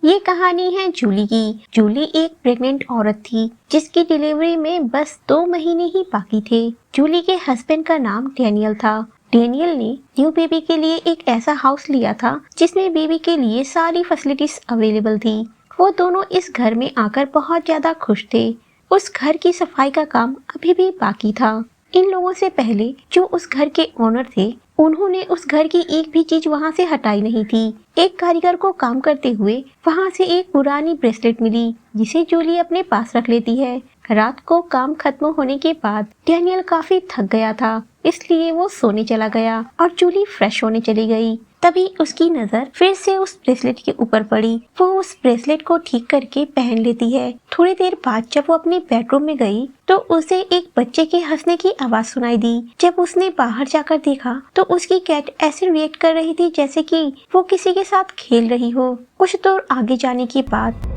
ये कहानी है जूली की। जूली एक प्रेग्नेंट औरत थी जिसकी डिलीवरी में बस 2 महीने ही बाकी थे। जूली के हस्बैंड का नाम डैनियल था। डैनियल ने न्यू बेबी के लिए एक ऐसा हाउस लिया था जिसमें बेबी के लिए सारी फैसिलिटीज अवेलेबल थी। वो दोनों इस घर में आकर बहुत ज्यादा खुश थे। उस घर की सफाई का काम अभी भी बाकी था। इन लोगों से पहले जो उस घर के ओनर थे, उन्होंने उस घर की एक भी चीज वहां से हटाई नहीं थी। एक कारीगर को काम करते हुए वहां से एक पुरानी ब्रेसलेट मिली जिसे जूली अपने पास रख लेती है। रात को काम खत्म होने के बाद डैनियल काफी थक गया था, इसलिए वो सोने चला गया और जूली फ्रेश होने चली गई। तभी उसकी नजर फिर से उस ब्रेसलेट के ऊपर पड़ी। वो उस ब्रेसलेट को ठीक करके पहन लेती है। थोड़ी देर बाद जब वो अपने बेडरूम में गई तो उसे एक बच्चे के हंसने की आवाज सुनाई दी। जब उसने बाहर जाकर देखा तो उसकी कैट ऐसे रिएक्ट कर रही थी जैसे कि वो किसी के साथ खेल रही हो। कुछ दूर आगे जाने के बाद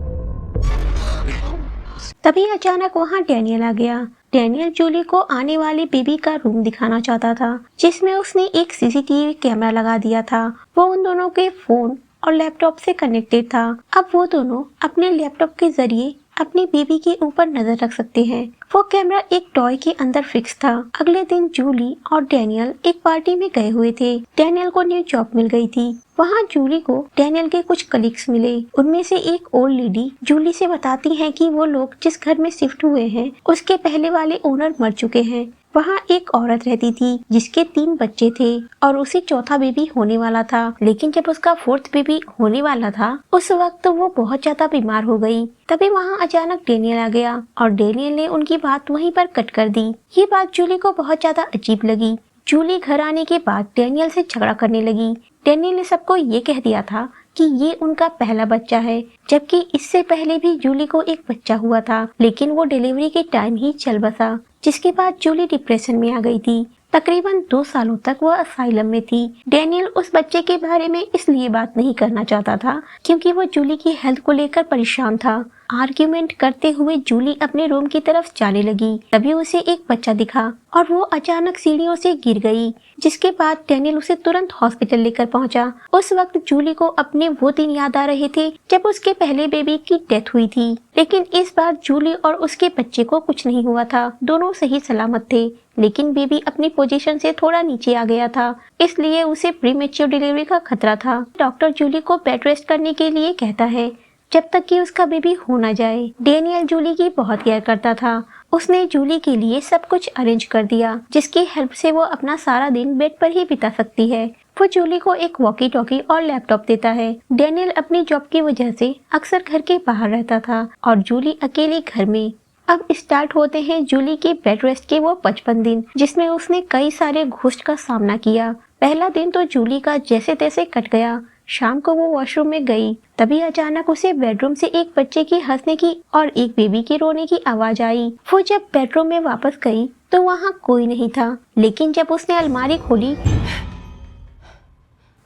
तभी अचानक वहाँ डैनियल आ गया। डैनियल जूली को आने वाली बेबी का रूम दिखाना चाहता था जिसमें उसने एक सीसीटीवी कैमरा लगा दिया था। वो उन दोनों के फोन और लैपटॉप से कनेक्टेड था। अब वो दोनों अपने लैपटॉप के जरिए अपनी बेबी के ऊपर नजर रख सकते हैं। वो कैमरा एक टॉय के अंदर फिक्स था। अगले दिन जूली और डैनियल एक पार्टी में गए हुए थे। डैनियल को न्यू जॉब मिल गई थी। वहाँ जूली को डैनियल के कुछ कलीग्स मिले। उनमें से एक ओल्ड लेडी जूली से बताती है कि वो लोग जिस घर में शिफ्ट हुए हैं उसके पहले वाले ओनर मर चुके हैं। वहाँ एक औरत रहती थी जिसके 3 बच्चे थे और उसे चौथा बेबी होने वाला था। लेकिन जब उसका 4th बेबी होने वाला था उस वक्त वो बहुत ज्यादा बीमार हो गई। तभी वहाँ अचानक डैनियल आ गया और डैनियल ने उनकी बात वहीं पर कट कर दी। ये बात जूली को बहुत ज्यादा अजीब लगी। जूली घर आने के बाद डैनियल से झगड़ा करने लगी। डैनियल ने सबको ये कह दिया था कि ये उनका पहला बच्चा है, जबकि इससे पहले भी जूली को एक बच्चा हुआ था, लेकिन वो डिलीवरी के टाइम ही चल बसा, जिसके बाद जूली डिप्रेशन में आ गई थी। तकरीबन 2 सालों तक वो असाइलम में थी। डैनियल उस बच्चे के बारे में इसलिए बात नहीं करना चाहता था क्योंकि वो जूली की हेल्थ को लेकर परेशान था। आर्ग्यूमेंट करते हुए जूली अपने रूम की तरफ जाने लगी। तभी उसे एक बच्चा दिखा और वो अचानक सीढ़ियों से गिर गई, जिसके बाद डैनियल उसे तुरंत हॉस्पिटल लेकर पहुंचा। उस वक्त जूली को अपने वो दिन याद आ रहे थे जब उसके पहले बेबी की डेथ हुई थी, लेकिन इस बार जूली और उसके बच्चे को कुछ नहीं हुआ था। दोनों सही सलामत थे, लेकिन बेबी अपनी पोजीशन से थोड़ा नीचे आ गया था, इसलिए उसे प्रीमेच्योर डिलीवरी का खतरा था। डॉक्टर जूली को बेड रेस्ट करने के लिए कहता है जब तक कि उसका बेबी हो ना जाए। डैनियल जूली की बहुत केयर करता था। उसने जूली के लिए सब कुछ अरेंज कर दिया जिसकी हेल्प से वो अपना सारा दिन बेड पर ही बिता सकती है। वो जूली को एक वॉकी टॉकी और लैपटॉप देता है। डैनियल अपनी जॉब की वजह से अक्सर घर के बाहर रहता था और जूली अकेली घर में। अब स्टार्ट होते हैं जूली के बेड रेस्ट के वो 55 दिन जिसमें उसने कई सारे घोस्ट का सामना किया। पहला दिन तो जूली का जैसे तैसे कट गया। शाम को वो वॉशरूम में गई, तभी अचानक उसे बेडरूम से एक बच्चे की हंसने की और एक बेबी के रोने की आवाज आई। वो जब बेडरूम में वापस गई तो वहाँ कोई नहीं था, लेकिन जब उसने अलमारी खोली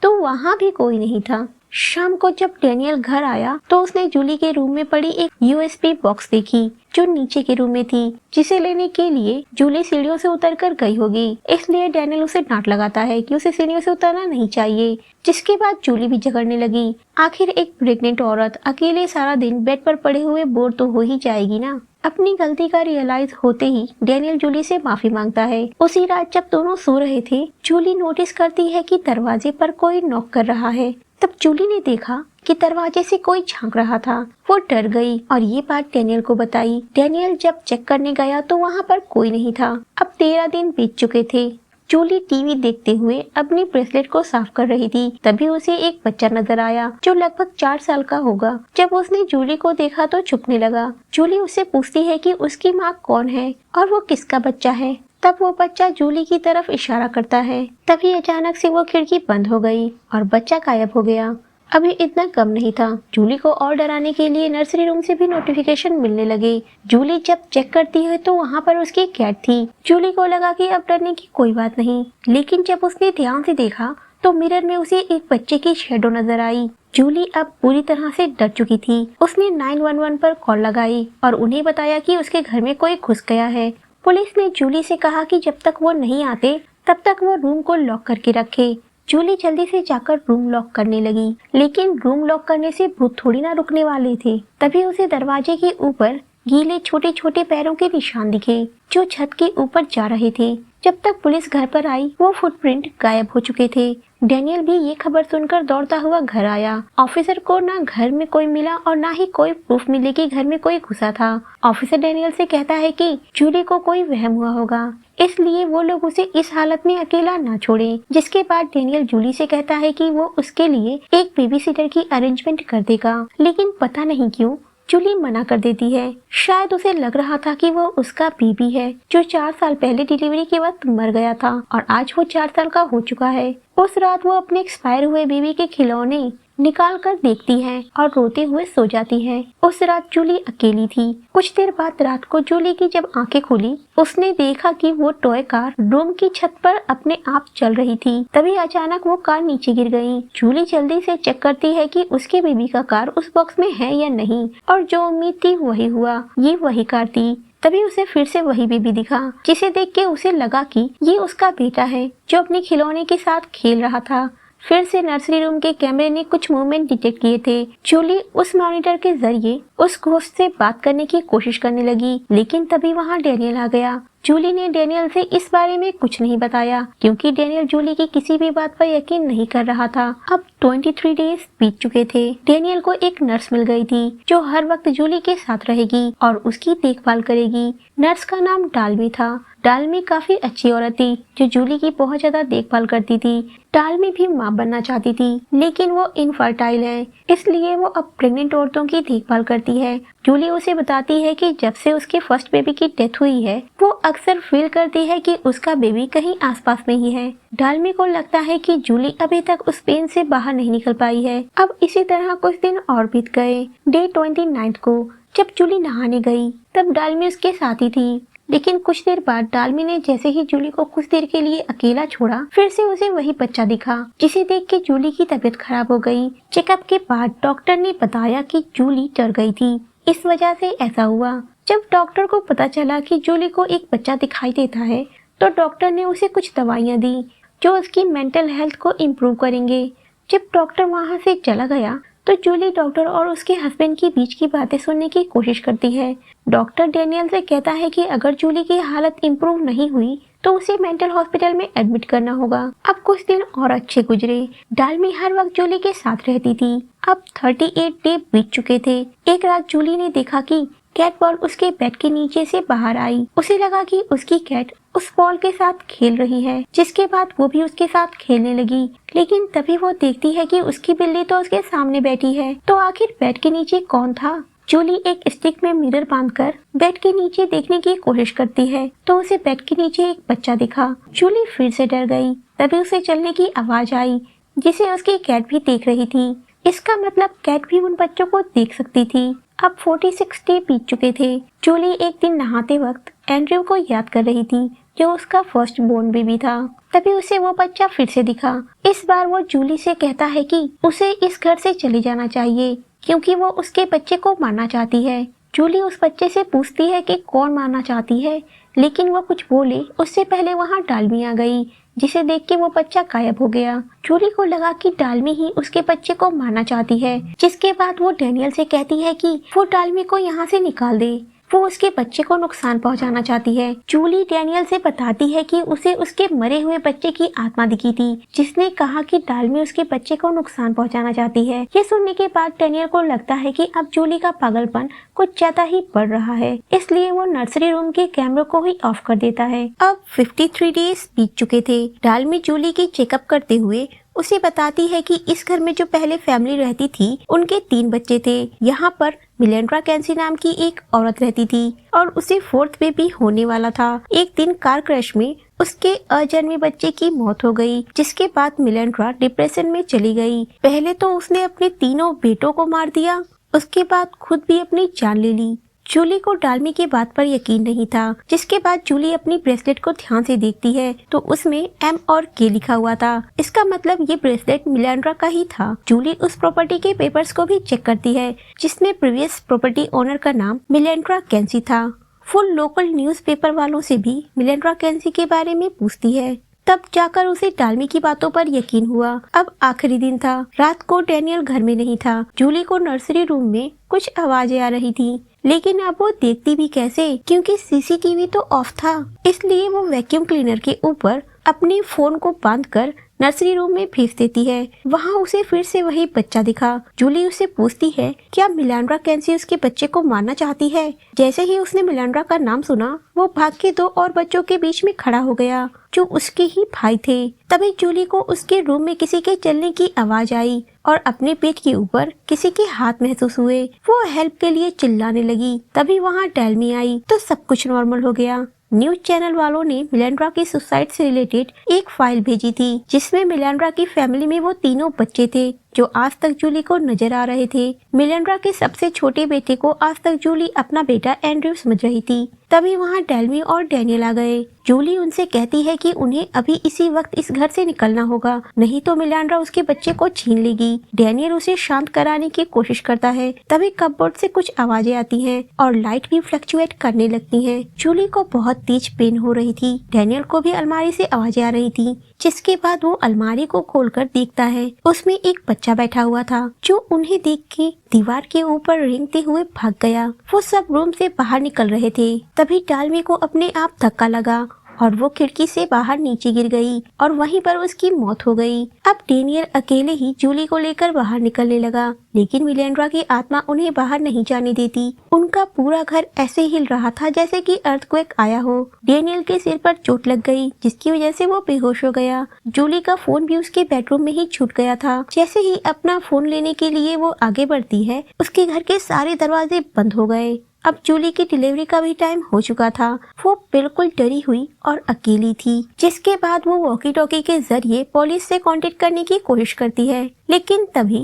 तो वहाँ भी कोई नहीं था। शाम को जब डैनियल घर आया तो उसने जूली के रूम में पड़ी एक यूएसबी बॉक्स देखी जो नीचे के रूम में थी, जिसे लेने के लिए जूली सीढ़ियों से उतरकर गई होगी। इसलिए डैनियल उसे डांट लगाता है कि उसे सीढ़ियों से उतरना नहीं चाहिए, जिसके बाद जूली भी झगड़ने लगी। आखिर एक प्रेग्नेंट औरत अकेले सारा दिन बेड पर पड़े हुए बोर तो हो ही जाएगी ना। अपनी गलती का रियलाइज होते ही डैनियल जूली से माफी मांगता है। उसी रात जब दोनों सो रहे थे, जूली नोटिस करती है कि दरवाजे पर कोई नॉक कर रहा है। तब जूली ने देखा कि दरवाजे से कोई झांक रहा था। वो डर गई और ये बात डैनियल को बताई। डैनियल जब चेक करने गया तो वहाँ पर कोई नहीं था। अब 13 दिन बीत चुके थे। जूली टीवी देखते हुए अपनी ब्रेसलेट को साफ कर रही थी, तभी उसे एक बच्चा नजर आया जो लगभग 4 साल का होगा। जब उसने जूली को देखा तो छुपने लगा। जूली उससे पूछती है कि उसकी माँ कौन है और वो किसका बच्चा है। तब वो बच्चा जूली की तरफ इशारा करता है। तभी अचानक से वो खिड़की बंद हो गई और बच्चा गायब हो गया। अभी इतना कम नहीं था, जूली को और डराने के लिए नर्सरी रूम से भी नोटिफिकेशन मिलने लगे। जूली जब चेक करती है तो वहाँ पर उसकी कैट थी। जूली को लगा कि अब डरने की कोई बात नहीं, लेकिन जब उसने ध्यान से देखा तो मिरर में उसे एक बच्चे की शेडो नजर आई। जूली अब पूरी तरह से डर चुकी थी। उसने 911 पर कॉल लगाई और उन्हें बताया कि उसके घर में कोई घुस गया है। पुलिस ने जूली से कहा कि जब तक वो नहीं आते तब तक वो रूम को लॉक करके रखे। जूली जल्दी से जाकर रूम लॉक करने लगी, लेकिन रूम लॉक करने से भूत थोड़ी ना रुकने वाले थे। तभी उसे दरवाजे के ऊपर गीले छोटे छोटे पैरों के निशान दिखे जो छत के ऊपर जा रहे थे। जब तक पुलिस घर पर आई वो फुटप्रिंट गायब हो चुके थे। डैनियल भी ये खबर सुनकर दौड़ता हुआ घर आया। ऑफिसर को ना घर में कोई मिला और ना ही कोई प्रूफ मिले कि घर में कोई घुसा था। ऑफिसर डैनियल से कहता है कि जूली को कोई वहम हुआ होगा, इसलिए वो लोग उसे इस हालत में अकेला ना छोड़े। जिसके बाद डैनियल जूली से कहता है कि वो उसके लिए एक बेबीसिटर की अरेंजमेंट कर देगा, लेकिन पता नहीं क्यों जूली मना कर देती है। शायद उसे लग रहा था कि वो उसका बेबी है जो 4 साल पहले डिलीवरी के वक्त मर गया था और आज वो 4 साल का हो चुका है। उस रात वो अपने एक्सपायर हुए बेबी के खिलौने निकाल कर देखती है और रोते हुए सो जाती है। उस रात जूली अकेली थी। कुछ देर बाद रात को जूली की जब आंखें खुली उसने देखा कि वो टॉय कार रूम की छत पर अपने आप चल रही थी। तभी अचानक वो कार नीचे गिर गई। जूली जल्दी से चेक करती है कि उसके बेबी का कार उस बॉक्स में है या नहीं, और जो उम्मीद थी वही हुआ। ये वही कार थी। तभी उसे फिर से वही बेबी दिखा जिसे देख के उसे लगा कि ये उसका बेटा है जो अपने खिलौने के साथ खेल रहा था। फिर से नर्सरी रूम के कैमरे ने कुछ मूवमेंट डिटेक्ट किए थे। जूली उस मॉनिटर के जरिए उस घोस्ट से बात करने की कोशिश करने लगी, लेकिन तभी वहाँ डैनियल आ गया। जूली ने डैनियल से इस बारे में कुछ नहीं बताया क्योंकि डैनियल जूली की किसी भी बात पर यकीन नहीं कर रहा था। अब 23 डेज बीत चुके थे। डैनियल को एक नर्स मिल गई थी जो हर वक्त जूली के साथ रहेगी और उसकी देखभाल करेगी। नर्स का नाम डालमी था। डालमी काफी अच्छी औरत थी जो जूली की बहुत ज्यादा देखभाल करती थी। डालमी भी माँ बनना चाहती थी, लेकिन वो इनफर्टाइल है, इसलिए वो अब प्रेग्नेंट औरतों की देखभाल करती है। जूली उसे बताती है कि जब से उसके फर्स्ट बेबी की डेथ हुई है वो अक्सर फील करती है कि उसका बेबी कहीं आसपास में ही है। डालमी को लगता है कि जूली अभी तक उस पेन से बाहर नहीं निकल पाई है। अब इसी तरह कुछ दिन और बीत गए। डे 29 को जब जूली नहाने गई तब डालमी उसके साथ ही थी, लेकिन कुछ देर बाद डालमी ने जैसे ही जूली को कुछ देर के लिए अकेला छोड़ा फिर से उसे वही बच्चा दिखा, जिसे देख के जूली की तबीयत खराब हो गई। चेकअप के बाद डॉक्टर ने बताया कि जूली डर गई थी, इस वजह से ऐसा हुआ। जब डॉक्टर को पता चला कि जूली को एक बच्चा दिखाई देता है तो डॉक्टर ने उसे कुछ दवाइयाँ दी जो उसकी मेंटल हेल्थ को इम्प्रूव करेंगे। जब डॉक्टर वहाँ से चला गया तो जूली डॉक्टर और उसके हस्बैंड के बीच की बातें सुनने की कोशिश करती है। डॉक्टर डैनियल से कहता है कि अगर जूली की हालत इम्प्रूव नहीं हुई तो उसे मेंटल हॉस्पिटल में एडमिट करना होगा। अब कुछ दिन और अच्छे गुजरे। डालमी हर वक्त जूली के साथ रहती थी। अब 38 डे बीत चुके थे। एक रात जूली ने देखा कि कैट बॉल उसके बेड के नीचे से बाहर आई। उसे लगा कि उसकी कैट उस बॉल के साथ खेल रही है, जिसके बाद वो भी उसके साथ खेलने लगी। लेकिन तभी वो देखती है कि उसकी बिल्ली तो उसके सामने बैठी है। तो आखिर बेड के नीचे कौन था? जूली एक स्टिक में मिरर बांधकर बेड के नीचे देखने की कोशिश करती है तो उसे बेड के नीचे एक बच्चा दिखा। जूली फिर से डर गई। तभी उसे चलने की आवाज आई जिसे उसकी कैट भी देख रही थी। इसका मतलब कैट भी उन बच्चों को देख सकती थी। अब 46 डे बीत चुके थे। जूली एक दिन नहाते वक्त एंड्रयू को याद कर रही थी जो उसका फर्स्ट बोर्न बेबी था। तभी उसे वो बच्चा फिर से दिखा। इस बार वो जूली से कहता है कि उसे इस घर से चले जाना चाहिए क्योंकि वो उसके बच्चे को मारना चाहती है। जूली उस बच्चे से पूछती है कि कौन मारना चाहती है, लेकिन वो कुछ बोले उससे पहले वहाँ डालमी आ गई, जिसे देख के वो बच्चा गायब हो गया। जूली को लगा कि डालमी ही उसके बच्चे को मारना चाहती है, जिसके बाद वो डैनियल से कहती है कि वो डालमी को यहाँ से निकाल दे, वो उसके बच्चे को नुकसान पहुंचाना चाहती है। जूली डैनियल से बताती है कि उसे उसके मरे हुए बच्चे की आत्मा दिखी थी जिसने कहा कि डालमी उसके बच्चे को नुकसान पहुंचाना चाहती है। ये सुनने के बाद डैनियल को लगता है कि अब जूली का पागलपन कुछ ज्यादा ही बढ़ रहा है, इसलिए वो नर्सरी रूम के कैमरों को ही ऑफ कर देता है। अब 53 डेज बीत चुके थे। डालमी जूली की चेकअप करते हुए उसे बताती है कि इस घर में जो पहले फैमिली रहती थी उनके 3 बच्चे थे। यहाँ पर मिलेंड्रा कैंसी नाम की एक औरत रहती थी और उसे 4th बेबी होने वाला था। एक दिन कार क्रैश में उसके अजन्मे बच्चे की मौत हो गई, जिसके बाद मिलेंड्रा डिप्रेशन में चली गई। पहले तो उसने अपने तीनों बेटों को मार दिया, उसके बाद खुद भी अपनी जान ले ली। जूली को डालमी की बात पर यकीन नहीं था, जिसके बाद जूली अपनी ब्रेसलेट को ध्यान से देखती है तो उसमें M और K लिखा हुआ था। इसका मतलब ये ब्रेसलेट मिलेंड्रा का ही था। जूली उस प्रॉपर्टी के पेपर्स को भी चेक करती है जिसमें प्रीवियस प्रॉपर्टी ओनर का नाम मिलेंड्रा कैंसी था। फुल लोकल न्यूज़पेपर वालों से भी मिलेंड्रा कैंसी के बारे में पूछती है। तब जाकर उसे डालमी की बातों पर यकीन हुआ। अब आखिरी दिन था। रात को डैनियल घर में नहीं था। जूली को नर्सरी रूम में कुछ आवाजें आ रही थी, लेकिन अब वो देखती भी कैसे, क्योंकि सीसीटीवी तो ऑफ था। इसलिए वो वैक्यूम क्लीनर के ऊपर अपने फोन को बांधकर नर्सरी रूम में भेज देती है। वहाँ उसे फिर से वही बच्चा दिखा। जूली उससे पूछती है क्या मिलांड्रा कैंसी उसके बच्चे को मारना चाहती है। जैसे ही उसने मिलांड्रा का नाम सुना, वो भाग के दो और बच्चों के बीच में खड़ा हो गया जो उसके ही भाई थे। तभी जूली को उसके रूम में किसी के चलने की आवाज आई और अपने पेट के ऊपर किसी के हाथ महसूस हुए। वो हेल्प के लिए चिल्लाने लगी। तभी वहाँ डेल्मी आई तो सब कुछ नॉर्मल हो गया। न्यूज चैनल वालों ने मिलांड्रा की सुसाइड से रिलेटेड एक फाइल भेजी थी, जिसमें मिलांड्रा की फैमिली में वो तीनों बच्चे थे जो आज तक जूली को नजर आ रहे थे। मिलांड्रा के सबसे छोटे बेटे को आज तक जूली अपना बेटा एंड्रयू समझ रही थी। तभी वहाँ डेल्मी और डैनियल आ गए। जूली उनसे कहती है कि उन्हें अभी इसी वक्त इस घर से निकलना होगा, नहीं तो मिलांड्रा उसके बच्चे को छीन लेगी। डैनियल उसे शांत कराने की कोशिश करता है। तभी कपबोर्ड से कुछ आवाजें आती हैं और लाइट भी फ्लक्चुएट करने लगती हैं। जूली को बहुत तेज पेन हो रही थी। डैनियल को भी अलमारी से आवाजें आ रही थी, जिसके बाद वो अलमारी को खोलकर देखता है। उसमें एक बच्चा बैठा हुआ था जो उन्हें देख के दीवार के ऊपर रेंगते हुए भाग गया। वो सब रूम से बाहर निकल रहे थे। तभी डालमी को अपने आप धक्का लगा और वो खिड़की से बाहर नीचे गिर गई और वहीं पर उसकी मौत हो गई। अब डैनियल अकेले ही जूली को लेकर बाहर निकलने लगा, लेकिन मिलांड्रा की आत्मा उन्हें बाहर नहीं जाने देती। उनका पूरा घर ऐसे हिल रहा था जैसे कि अर्थक्वेक आया हो। डैनियल के सिर पर चोट लग गई, जिसकी वजह से वो बेहोश हो गया। जूली का फोन भी उसके बेडरूम में ही छूट गया था। जैसे ही अपना फोन लेने के लिए वो आगे बढ़ती है, उसके घर के सारे दरवाजे बंद हो गए। अब जूली की डिलीवरी का भी टाइम हो चुका था। वो बिल्कुल डरी हुई और अकेली थी, जिसके बाद वो वॉकी टॉकी के जरिए पुलिस से कांटेक्ट करने की कोशिश करती है, लेकिन तभी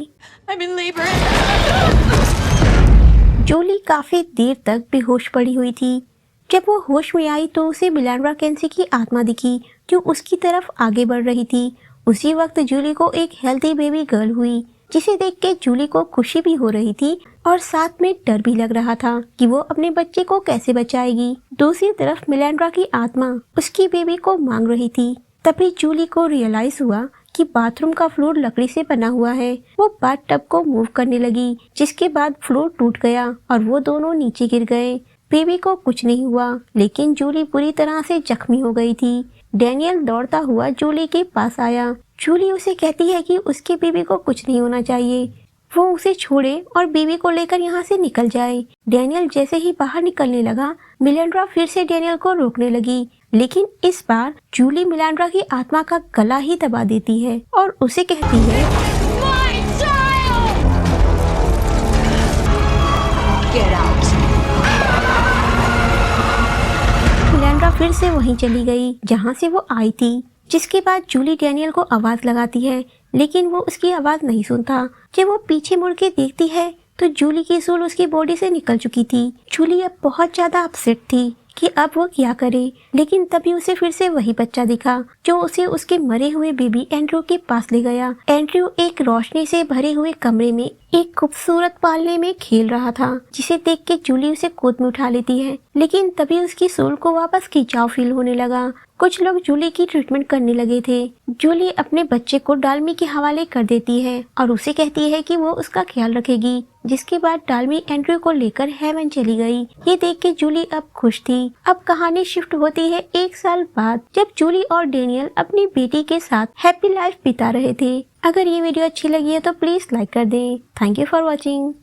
जूली काफी देर तक बेहोश पड़ी हुई थी। जब वो होश में आई तो उसे मिलांड्रा कैंसी की आत्मा दिखी जो उसकी तरफ आगे बढ़ रही थी। उसी वक्त जूली को एक हेल्दी बेबी गर्ल हुई, जिसे देख के जूली को खुशी भी हो रही थी और साथ में डर भी लग रहा था कि वो अपने बच्चे को कैसे बचाएगी। दूसरी तरफ मिलांड्रा की आत्मा उसकी बेबी को मांग रही थी। तभी जूली को रियलाइज हुआ कि बाथरूम का फ्लोर लकड़ी से बना हुआ है। वो बाथटब को मूव करने लगी, जिसके बाद फ्लोर टूट गया और वो दोनों नीचे गिर गए। बेबी को कुछ नहीं हुआ, लेकिन जूली पूरी तरह से जख्मी हो गई थी। डैनियल दौड़ता हुआ जूली के पास आया। जूली उसे कहती है कि उसके बेबी को कुछ नहीं होना चाहिए, वो उसे छोड़े और बेबी को लेकर यहाँ से निकल जाए। डैनियल जैसे ही बाहर निकलने लगा, मिलांड्रा फिर से डैनियल को रोकने लगी, लेकिन इस बार जूली मिलांड्रा की आत्मा का गला ही दबा देती है और उसे कहती है मिलांड्रा फिर से वहीं चली गई जहाँ से वो आई थी। जिसके बाद जूली डैनियल को आवाज लगाती है, लेकिन वो उसकी आवाज नहीं सुनता। जब वो पीछे मुड़ के देखती है तो जूली की सोल उसकी बॉडी से निकल चुकी थी। जूली अब बहुत ज्यादा अपसेट थी कि अब वो क्या करे, लेकिन तभी उसे फिर से वही बच्चा दिखा जो उसे उसके मरे हुए बेबी एंड्रयू के पास ले गया। एंड्रयू एक रोशनी से भरे हुए कमरे में एक खूबसूरत पालने में खेल रहा था, जिसे देख के जूली उसे गोद में उठा लेती है, लेकिन तभी उसकी सोल को वापस खिंचाव फील होने लगा। कुछ लोग जूली की ट्रीटमेंट करने लगे थे। जूली अपने बच्चे को डालमी के हवाले कर देती है और उसे कहती है कि वो उसका ख्याल रखेगी। जिसके बाद डालमी एंड्रयू को लेकर हेवन चली गई। ये देख के जूली अब खुश थी। अब कहानी शिफ्ट होती है 1 साल बाद, जब जूली और डैनियल अपनी बेटी के साथ हैप्पी लाइफ बिता रहे थे। अगर ये वीडियो अच्छी लगी है तो प्लीज लाइक कर दें। Thank you for watching.